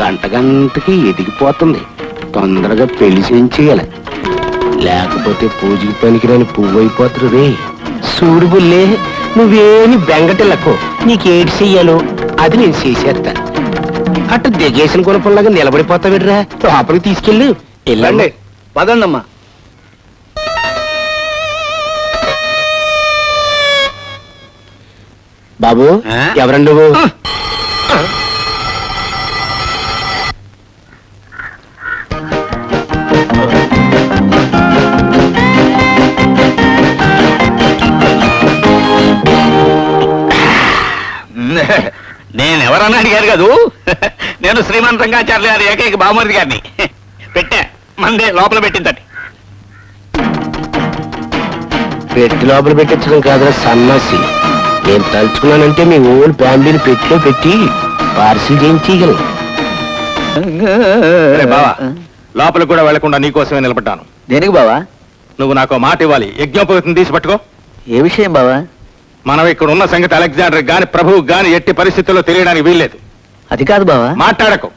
గంటకి ఎదిగిపోతుంది. తొందరగా పెళ్లి చేయించేయాలి, లేకపోతే పూజకి పనికిరాని పువ్వు అయిపోతురు రే. చూడు బుల్లే, నువ్వేమి బెంగటిల్లకో, నీకేటి చెయ్యాలో అది నేను చేసేస్తాను. అట్ట దిగేసిన గుణపంలాగా నిలబడిపోతావిడ్రా, లోపలికి తీసుకెళ్ళు. వెళ్ళండి, పదండమ్మా. బాబు ఎవరండి నువ్వు? నేనెవరన్నా అడిగారు కదూ, నేను శ్రీమంత్ రంగాచార్య గారి ఏకైక బామర్ది గారిని. పెట్టా మందే లోపల పెట్టిందండి. పెట్టి లోపల పెట్టించడం కాదురా సన్నాసి. నేను తలుచుకున్నానంటే మీ ఓన్ ఫ్యామిలీని పెట్టిలో పెట్టి పార్సిల్ చేయించగలను. బావా, లోపలికి కూడా వెళ్లకుండా నీకోసమే నిలబడ్డాను. దేనికి బావా? నువ్వు నాకు మాట ఇవ్వాలి. యజ్ఞోపవితం తీసి పట్టుకో. ఏ విషయం బావా? మనం ఇక్కడ ఉన్న సంగతి అలెగ్జాండర్ గాని ప్రభువు గాని ఎట్టి పరిస్థితుల్లో తెలియడానికి వీల్లేదు. అది కాదు బావా. మాట్లాడకు.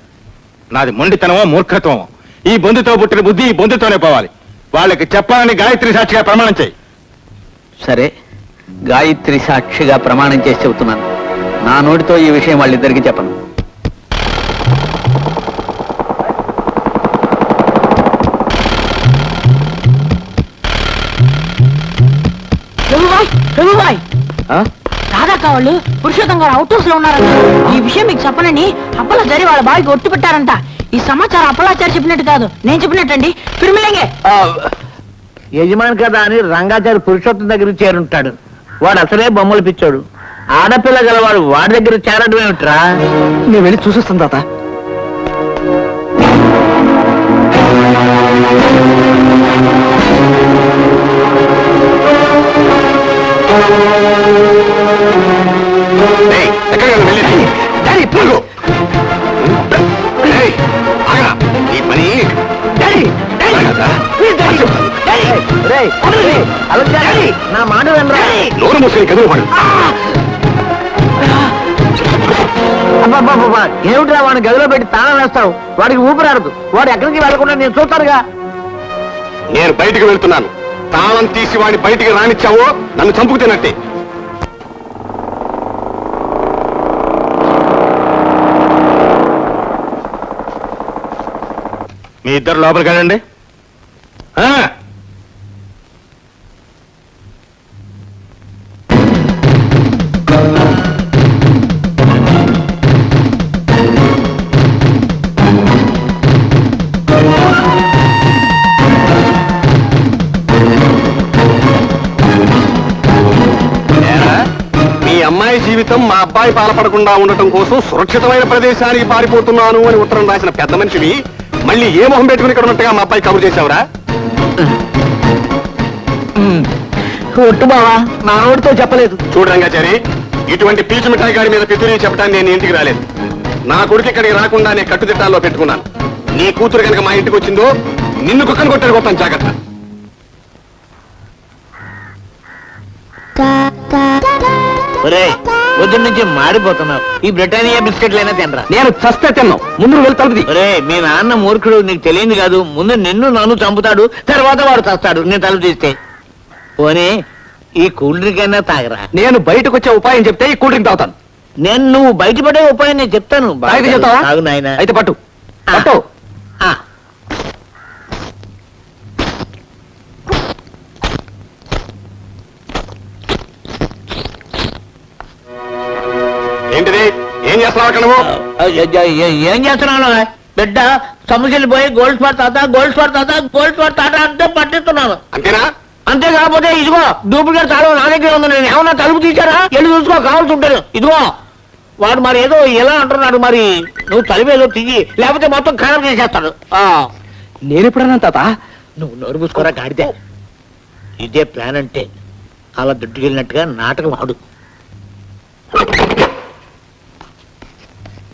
నాది మొండితనమో మూర్ఖత్వమో. ఈ బొందుతో పుట్టిన బుద్ధి ఈ బొందుతోనే పోవాలి. వాళ్ళకి చెప్పాలని గాయత్రి సాక్షిగా ప్రమాణం చేయి. సరే, గాయత్రి సాక్షిగా ప్రమాణం చేసి చెబుతున్నాను. నా నోటితో ఈ విషయం వాళ్ళిద్దరికీ చెప్పను. రాధాక వాళ్ళు పురుషోత్తం గారు అవుట్ హౌస్ లో ఉన్నారంట. ఈ విషయం మీకు చెప్పనని అప్పలాచారి వాళ్ళ బావికి ఒట్టు పెట్టారంట. ఈ సమాచారం అప్పలాచారి చెప్పినట్టు కాదు, నేను చెప్పినట్టండి. ఫిర్మిలేంగే యజమాని కదా అని రంగాచారి పురుషోత్తం దగ్గర చేరుంటాడు. వాడు అసలే బొమ్మలు పిచ్చాడు. ఆడపిల్ల గలవాడు వాడి దగ్గర చేరడం ఏమిట్రా? నేను వెళ్ళి చూసిస్తాను తాత. నా మాట ఏమిట్రా వాడిని గదిలో పెట్టి తాళం వేస్తావు? వాడికి ఊపిరాడదు. వాడు ఎక్కడికి వెళ్ళకుండా నేను చూస్తానుగా. నేను బయటికి వెళ్తున్నాను. తాళం తీసి వాడిని బయటికి రానిచ్చావో నన్ను చంపుకు తిన్నట్టే. మీ ఇద్దరు లోపలికి వెళ్ళండి. అమ్మాయి జీవితం మా అబ్బాయి పాల్పడకుండా ఉండటం కోసం సురక్షితమైన ప్రదేశానికి పారిపోతున్నాను అని ఉత్తరం రాసిన పెద్ద మనిషివి మళ్ళీ ఏ మొహం పెట్టుకుని ఇక్కడ ఉన్నట్టుగా మా అబ్బాయి కబురు చేశావురా? ఒట్టు బావా, నా నోటితో చెప్పలేదు. చూడు రంగాచారి, ఇటువంటి పీచు మిఠాయి గారి మీద పితురి చెప్పడానికి నేను ఇంటికి రాలేదు. నా కొడుకు ఇక్కడికి రాకుండా నేను కట్టుదిట్టాల్లో పెట్టుకున్నాను. నీ కూతురు కనుక మా ఇంటికి వచ్చిందో నిన్ను కుక్కను కొట్టాడు కొట్టాను, జాగ్రత్త. పొద్దు నుంచి మాడిపోతున్నావు. ఈ బ్రిటానియా బిస్కెట్లైనా తినరా? నేను చస్తే తిన్నావు. ముందు వెళ్తాది. ఒరే, మీ నాన్న మూర్ఖుడు, నీకు తెలియదు కాదు. ముందు నిన్ను నన్ను చంపుతాడు, తర్వాత వాడు చస్తాడు నేను తలుపు తీస్తే. పోనీ ఈ కూల్ డ్రింక్ అయినా తాగరా? నేను బయటకు వచ్చే ఉపాయం చెప్తే ఈ కూల్ డ్రింక్ తాగుతాను. నేను నువ్వు బయటపడే ఉపాయం నేను చెప్తాను. తాగు నాయన. అయితే పట్టు పట్టు. ఏంటిది? ఏం చేస్తున్నావు అక్కడ నువ్వు? ఏం చేస్తున్నాను బిడ్డ? సమస్యలు పోయి గోల్డ్ స్పాట్ తాత, గోల్డ్ స్పాట్ తాత, గోల్డ్ స్పాట్ తాత అంటే పట్టిస్తున్నాను. అంతేనా? అంతే కాకపోతే ఇదిగో డూప్లికేట్ తాళం నా దగ్గర ఉంది. నేను ఏమన్నా తలుపు తీశారా? వెళ్ళి చూసుకో, కావాల్సి ఉంటాను. ఇదిగో వాడు మరి ఏదో ఎలా అంటున్నాడు. మరి నువ్వు తలుపు ఏదో తీయి, లేకపోతే మొత్తం ఖరాబ్ చేసేస్తాడు. నేను ఎప్పుడన్నా తాత? నువ్వు నోరు మూసుకోరా గాడితే. ఇదే ప్లాన్ అంటే. అలా దుడ్డుకెళ్ళినట్టుగా నాటకం ఆడు.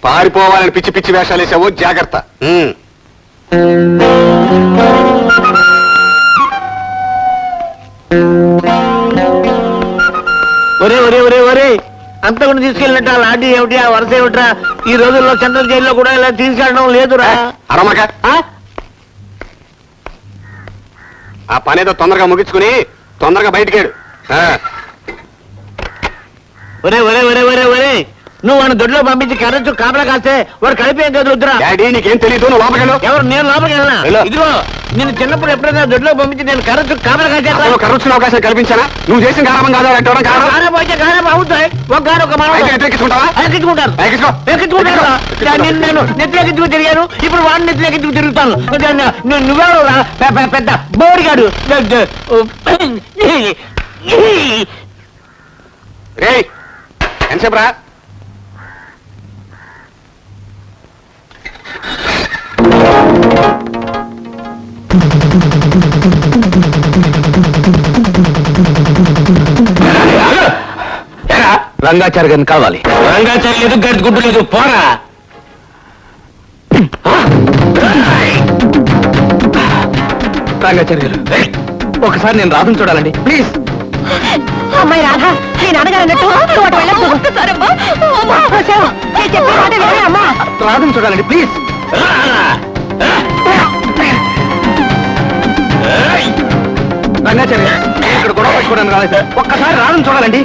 పారిపోవాలని పిచ్చి పిచ్చి వేషాలు వేసావో, జాగ్రత్త. ఒరే ఒరే ఒరే ఒరే, అంతకుండా తీసుకెళ్ళినట్టు ఆ లాంటి ఏమిటి ఆ వరుస ఏమిట్రా? ఈ రోజుల్లో సెంట్రల్ జైల్లో కూడా ఇలా తీసుకెళ్ళడం లేదురా. అరమక ఆ? ఆ పనేదో తొందరగా ముగించుకుని తొందరగా బయటికేడు. ఒరే ఒరే ఒరే ఒరే ఒరే, నువ్వు వాడిని దొడ్లో పంపించి కర్రచ్చు కాపలా కాస్తే వాడు కలిపేం కదా వద్దురా. డాడీ నీకేం తెలియదు, నువ్వు లోపలికెళ్ళు. ఎవరు? నేను లోపలికి వెళ్ళనా? వెళ్ళు. ఇదిగో నేను చిన్నప్పుడు ఎప్పుడైనా దొడ్లో పంపించి నేను కర్రచ్చు కాపలా కాసేస్తా. అసలు కర్రొచ్చిన అవకాశం కల్పించానా? నువ్వు చేసిన కారణం కాదా ఎట్టడం కారణం? గారం అయితే గారం అవుతాయి. ఒక గారు ఒక మనం అయితే ఎత్తెక్కించుకుంటావా? ఎక్కించుకుంటారు. ఎక్కించుకో. ఎక్కించుకుంటారు. నేను నెత్తిలెక్కించుకు తిరిగాను, ఇప్పుడు వాడిని నెత్తిలెక్కించుకు తిరుగుతాను. నువ్వెవరు రా? పెద్ద బోడిగాడు. రేయ్ ఎంతసేపు రా? రంగాచారి గారిని కావాలి. రంగాచారి లేదు, గడ్డి గుడ్డు లేదు, పోరా. రంగాచారి గారు ఒకసారి నేను రాధను చూడాలండి ప్లీజ్. అమ్మాయి రాధా, నీ నాన్నగారు అన్నట్టు నువ్వు అటు వెళ్ళొద్దు. నేను చెప్పే మాట వినవే అమ్మా. రాధను చూడాలండి ప్లీజ్. రంగాచారి గారు ఇక్కడ గొడవ పెట్టుకోవడానికి రాలేదు. ఒక్కసారి రాధను చూడాలండి.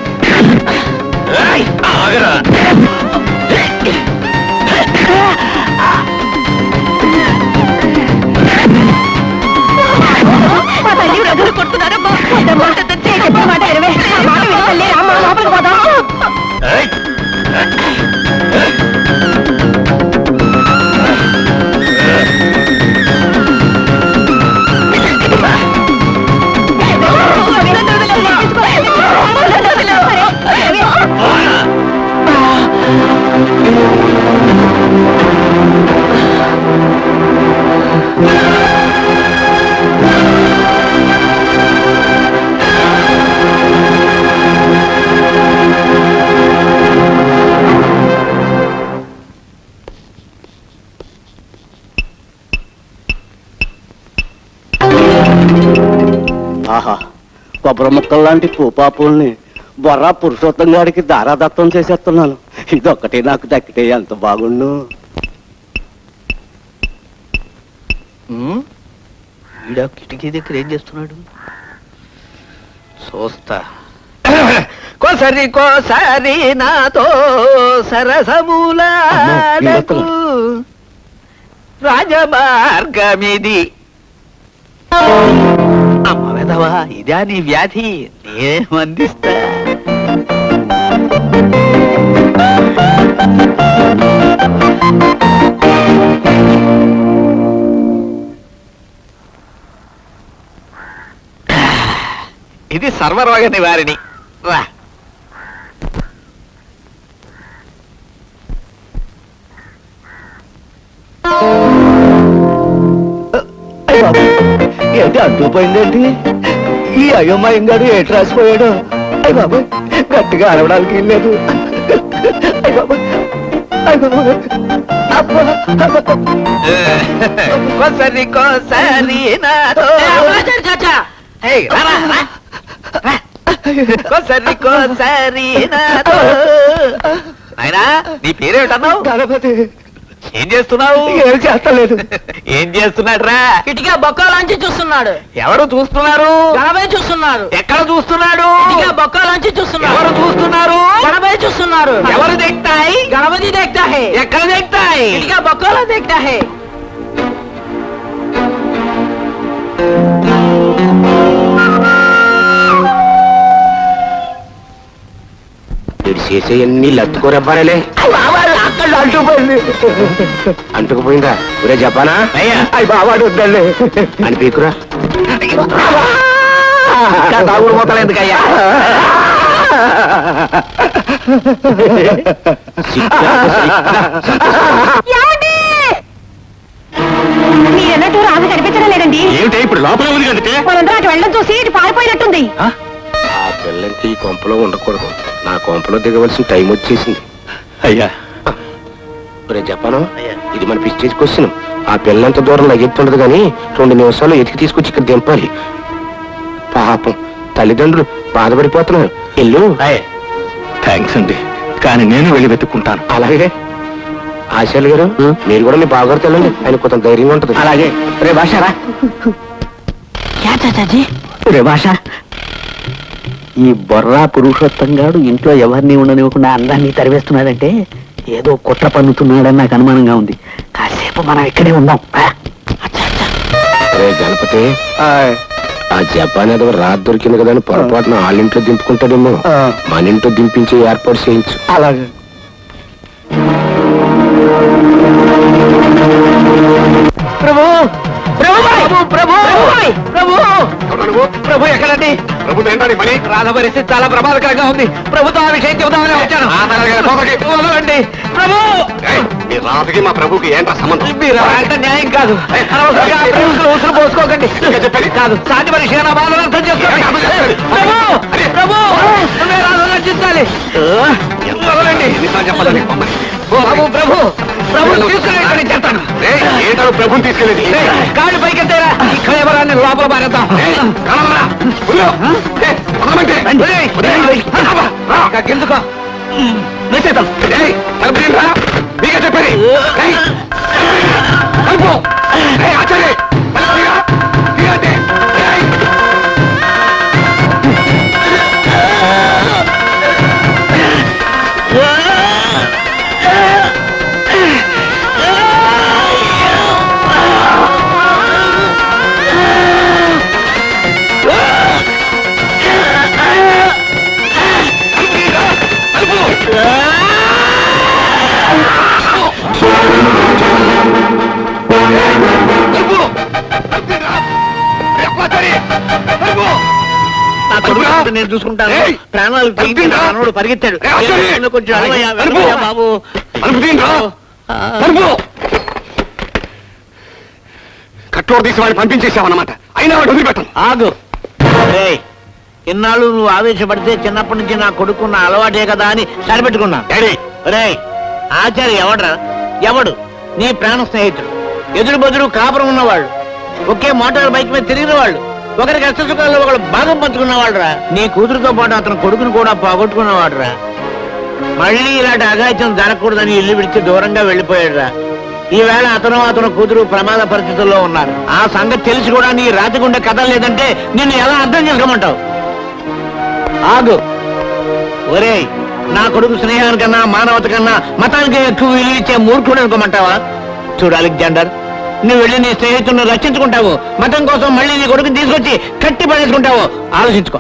మా తల్లి రఘులు కొడుతున్నారమ్మా. చెప్పే మాట వినవే. ఆ మాట విని తల్లి రామ్మ లోపలికి పోదాం. ఆహా, కొబ్బరి ముక్కలు లాంటి పూపాపుల్ని బొర్రా పురుషోత్తం గారికి దారాదత్తం చేసేస్తున్నాను. ఇదొక్కటే నాకు దక్కితే ఎంత బాగుండు. ఈడ కిటికీ దగ్గర ఏం చేస్తున్నాడు చూస్తా. కోసరి కోసరి నాతో సరసములాడకు రాజమార్గమిది. అమ్మ వెధవా, ఇదా నీ వ్యాధి? నేమందిస్తా. ఇది సర్వరోగ నివారిణి. రా. ఏంటి అంటుపోయిందేంటి? ఈ అయోమయం గారు ఏటి రాసిపోయాడు? అయ్య బాబు, గట్టిగా అరవడానికి లేదు. అయ్య బాబు, అయ్య బాబు, అబ్బా, అబ్బా. కోసరి కోసరి నాతో ఏయ్, రా, రా, రా. రా. కోసరి కోసరి నాతో. నాయనా, నీ పేరేమిటన్నావు? గణపతి. ఏం చేస్తున్నావు? ఏం చేస్తలేదు. ఏం చేస్తున్నాడు రా? ఇటుగా బొక్కలోంచి చూస్తున్నాడు. ఎవరు చూస్తున్నారు? గణపతి చూస్తున్నారు. ఎక్కడ చూస్తున్నాడు? ఇటుగా బొక్కలోంచి చూస్తున్నాడు. ఎవరు చూస్తున్నారు? గణపతి చూస్తున్నారు. ఎవరు దిగుతాయి? गणपति देखता है. ఎక్కడ దిగుతాయి? इनका बकौला देखता है. వీడు చేసేయన్నీ లత్తుకోరబ్బారలే. అంటుపోయింది. అంటుకుపోయిందా? ఒరే జపానా అయ్యా, అయ్యి బావాడు వద్దండి అని పీకురా. తాగుడు మూతలు ఎందుకయ్యా? మీరన్నట్టు రాజు కనిపించడం లేదండి. ఏమిటి ఇప్పుడు లోపల ఉంది కదంటే? మనందరూ అటు వెళ్ళడం చూసి ఇటు పారిపోయినట్టుంది. ఆ పిల్లకి ఈ కొంపలో ఉండకూడదు. నా కొంపలో దిగవలసిన టైం వచ్చేసింది. అయ్యా, ఒరే జపాను, అయ్యా. ఇది మన పిచ్చేజ్ క్వశ్చన్. ఆ పిల్లంత దూరం లగెత్తుండదు కానీ 2 నిమిషాలు ఎతికి తీసుకొచ్చి ఇక్కడ దింపాలి. పాపం తల్లిదండ్రులు బాధపడిపోతున్నారు. ఎల్లు. థ్యాంక్స్ అండి. కానీ నేను వెళ్ళి వెతుక్కుంటాను. అలాగే ఆశలు గారు మీరు కూడా మీ బావగారితో వెళ్ళండి, ఆయన కొంత ధైర్యంగా ఉంటుంది. అలాగే రే భాషరా క్యా చాచాజీ? రే భాష, ఈ బొర్రా పురుషోత్తం గాడు ఇంట్లో ఎవరిని ఉండనివ్వకుండా అందరినీ తరివేస్తున్నాడంటే ఏదో కుట్ర పన్నుతున్నాడని నాకు అనుమానంగా ఉంది. కాసేపు మనం ఇక్కడే ఉందాం. రే గణపతి, ఆ జపాన్ ఏదో రాత్రి దొరికింది కదా అని పొరపాటున వాళ్ళ ఇంట్లో దింపుకుంటాడేమో, మన ఇంట్లో దింపించి ఏర్పాటు చేయించు. అలాగే ప్రభు ప్రభు ప్రభు ప్రభు ప్రభు ప్రభు ఎక్కడండి? ప్రభుత్వం ఏంటని పని? రాధ పరిస్థితి చాలా ప్రమాదకరంగా ఉంది. ప్రభుత్వం ఆ విషయం చెబుదామని వచ్చాను. వదలండి ప్రభు. మీ రాతకి మా ప్రభుకి ఏంటా సంబంధం? మీరు అంటే న్యాయం కాదు. అనవసరంగా ఆ ప్రేమికులు ఉసురు పోసుకోకండి. కాదు, సాటి మనిషిగా నా బాధను అర్థం చేసుకోండి. ప్రభు ప్రభు నువ్వే రాధను రక్షించాలి. వదలండి. ఎన్నిసార్లు చెప్పాలి నీకు పొమ్మని? ప్రభు ప్రభు ప్రభు తీసుకుని ఇక్కడి నుంచి వెళ్తాను. ఏంటో ప్రభుని తీసుకెళ్ళేది? కాళ్ళు పైకెత్తారా? ఈ కళేబరాన్ని లోపల పారేద్దాం. ఎందుకో నిశ్చేతం మీకే చెప్పేది. ఆచార్య నా కొడుకు నేను చూసుకుంటాను. ప్రాణాలు ప్రాణుడు పరిగెత్తాడు. కొంచెం అడగయ్యా, వెళ్ళవయ్యా బాబు. కట్టోడు తీసి వాడిని పంపించేసావన్నమాట. అయినా వాడు వదిలిపెట్టను. ఆగు. ఏయ్, ఇన్నాళ్ళు నువ్వు ఆవేశపడితే చిన్నప్పటి నుంచి నా కొడుకున్న అలవాటే కదా అని సరిపెట్టుకున్నా. రే ఆచార్య ఎవడ్రా? ఎవడు? నీ ప్రాణ స్నేహితుడు, ఎదురు బదురు కాపురం ఉన్నవాళ్ళు, ఒకే మోటార్ బైక్ మీద తిరిగిన వాళ్ళు, ఒకరికి అష్టసుఖాల్లో ఒకళ్ళు భాగం పంచుకున్నవాడురా. నీ కూతురుతో పాటు అతను కొడుకును కూడా పోగొట్టుకున్నవాడురా. మళ్ళీ ఇలాంటి అఘాయిత్యం జరగకూడదని ఇల్లు విడిచి దూరంగా వెళ్ళిపోయాడురా. ఈవేళ అతను కూతురు ప్రమాద పరిస్థితుల్లో ఉన్నారు. ఆ సంగతి తెలిసి కూడా నీ రాతిగుండె కథ లేదంటే నిన్ను ఎలా అర్థం చేసుకోమంటావు? ఆగు. ఒరేయ్, నా కొడుకు స్నేహానికన్నా మానవత కన్నా మతానికి ఎక్కువ విలువ ఇచ్చే మూర్ఖుడు అనుకోమంటావా? చూడు అలెగ్జాండర్, నువ్వు వెళ్ళి నీ స్నేహితులను రక్షించుకుంటావు, మతం కోసం మళ్ళీ నీ కొడుకుని తీసుకొచ్చి కట్టి పడేసుకుంటావు. ఆలోచించుకో.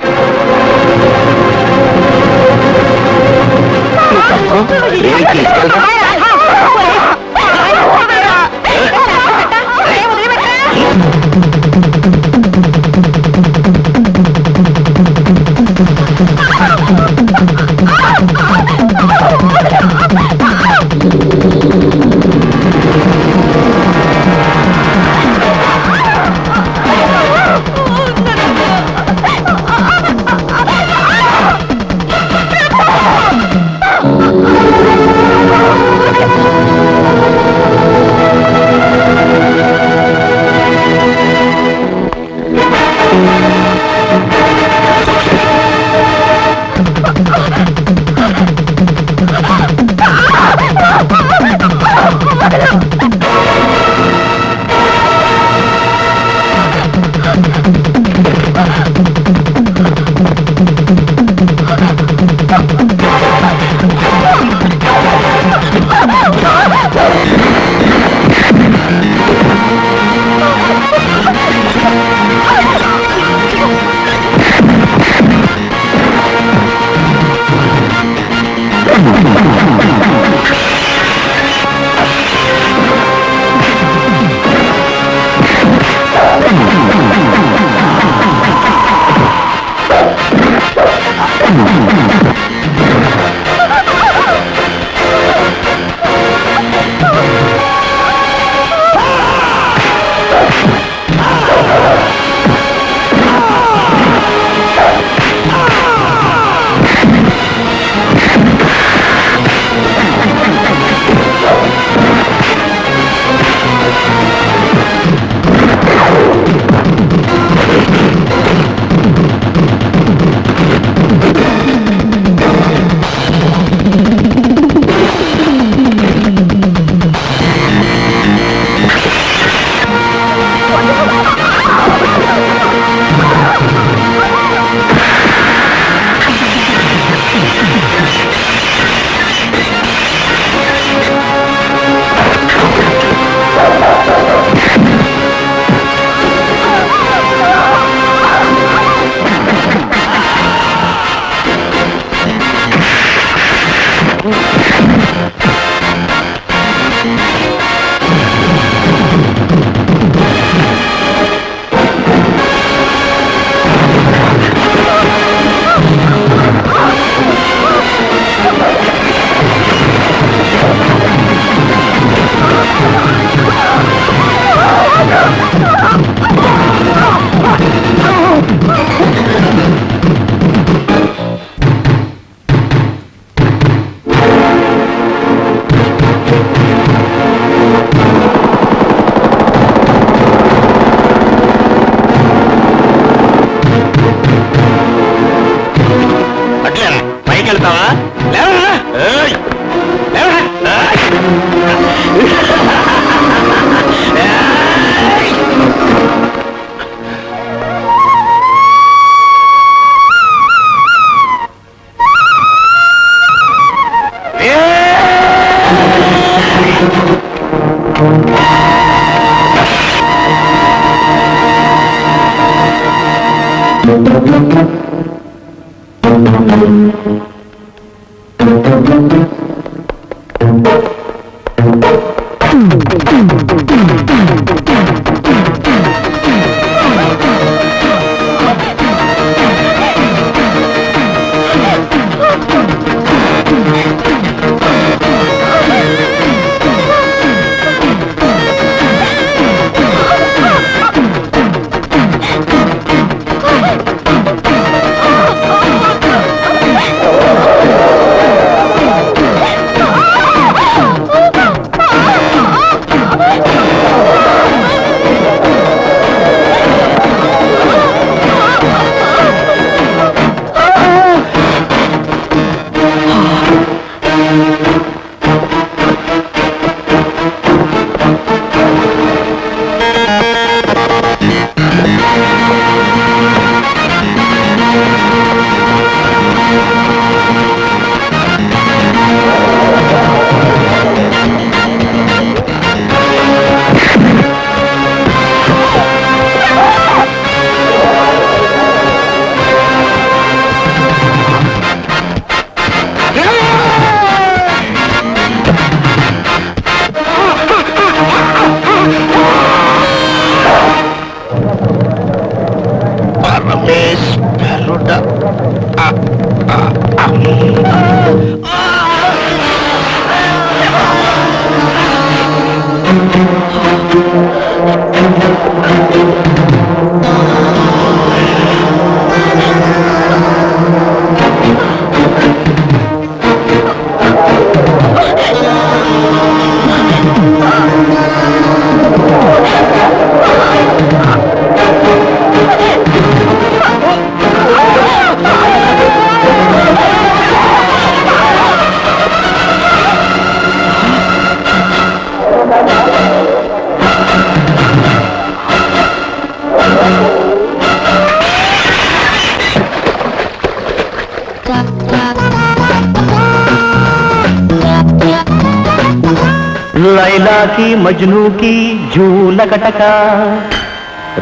లైలాకి మజ్నూకి జూలకటక,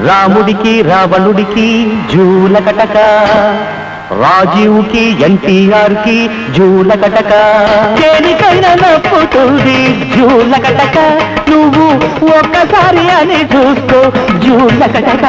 రాముడికి రావణుడికి జూలకటక, రాజీవ్కి ఎన్టీఆర్ కి జూలకటక, దేనికైనా నప్పుతుంది జూలకటక, నువ్వు ఒక్కసారి అని చూస్తూ జూలకటక.